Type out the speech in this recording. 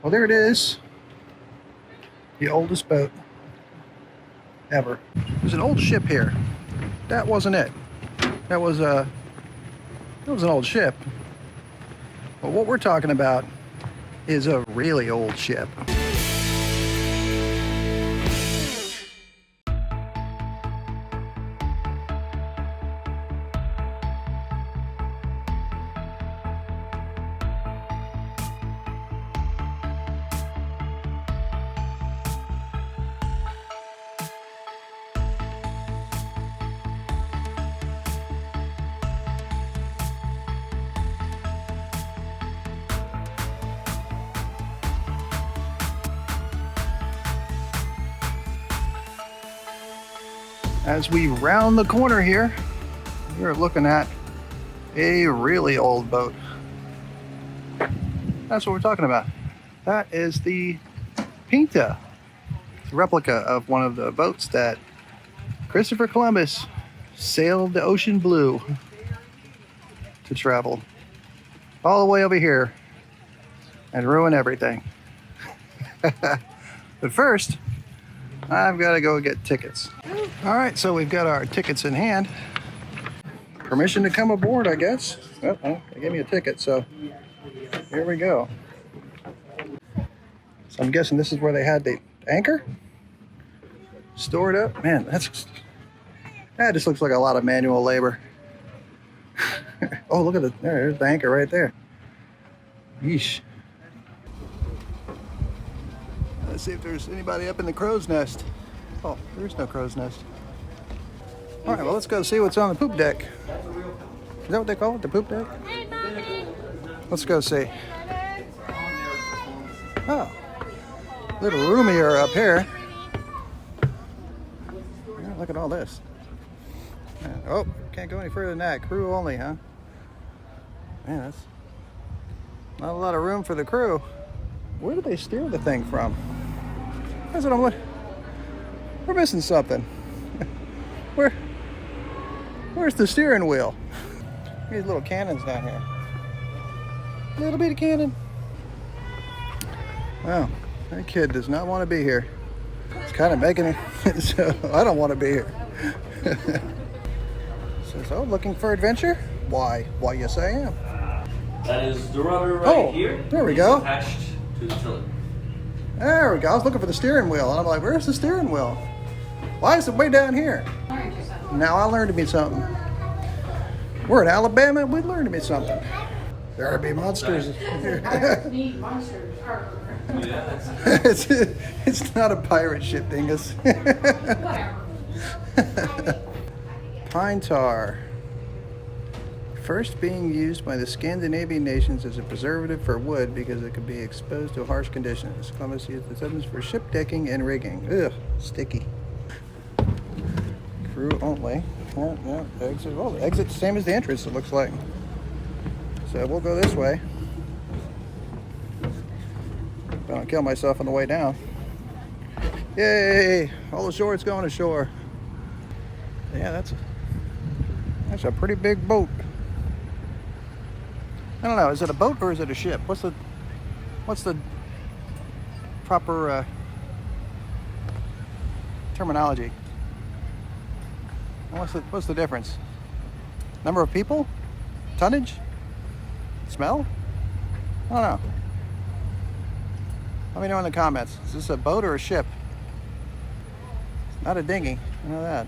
Well, there it is. The oldest boat ever. There's an old ship here. That wasn't it. That was an old ship. But what we're talking about is a really old ship. As we round the corner here, we're looking at a really old boat. That's what we're talking about. That is the Pinta. It's a replica of one of the boats that Christopher Columbus sailed the ocean blue to travel all the way over here and ruin everything. But first, I've got to go get tickets. All right, so we've got our tickets in hand. Permission to come aboard, I guess. Oh, they gave me a ticket, so here we go. So I'm guessing this is where they had the anchor stored up. Man, that just looks like a lot of manual labor. Oh, look at it. There's the anchor right there. Yeesh. Let's see if there's anybody up in the crow's nest. Oh, there's no crow's nest. All right, well, let's go see what's on the poop deck. Is that what they call it, the poop deck? Let's go see. Oh, a little roomier up here. Yeah, look at all this. Oh, can't go any further than that. Crew only, huh? Man, that's not a lot of room for the crew. Where do they steer the thing from? That's what I'm looking. We're missing something. Where's the steering wheel? These little cannons down here. Little bitty cannon. Well, that kid does not want to be here. It's kind of making it so I don't want to be here. Says, oh, looking for adventure? Why, yes I am. That is the rudder right here. There we go. Attached to the tiller. There we go. I was looking for the steering wheel, and I'm like, where's the steering wheel? Why is it way down here? Now I learned to be something. We're in Alabama, we learned to be something. There are be monsters. It's not a pirate ship, dingus. Pine tar. First being used by the Scandinavian nations as a preservative for wood because it could be exposed to harsh conditions. Columbus used the substance for ship decking and rigging. Ugh, sticky. Crew only. Yeah, exit. Oh, the exit's the same as the entrance, it looks like. So we'll go this way. Don't kill myself on the way down. Yay! All ashore, it's going ashore. Yeah, that's a pretty big boat. I don't know, is it a boat or is it a ship? What's the proper terminology? What's the difference? Number of people? Tonnage? Smell? I don't know. Let me know in the comments. Is this a boat or a ship? It's not a dinghy. I know that.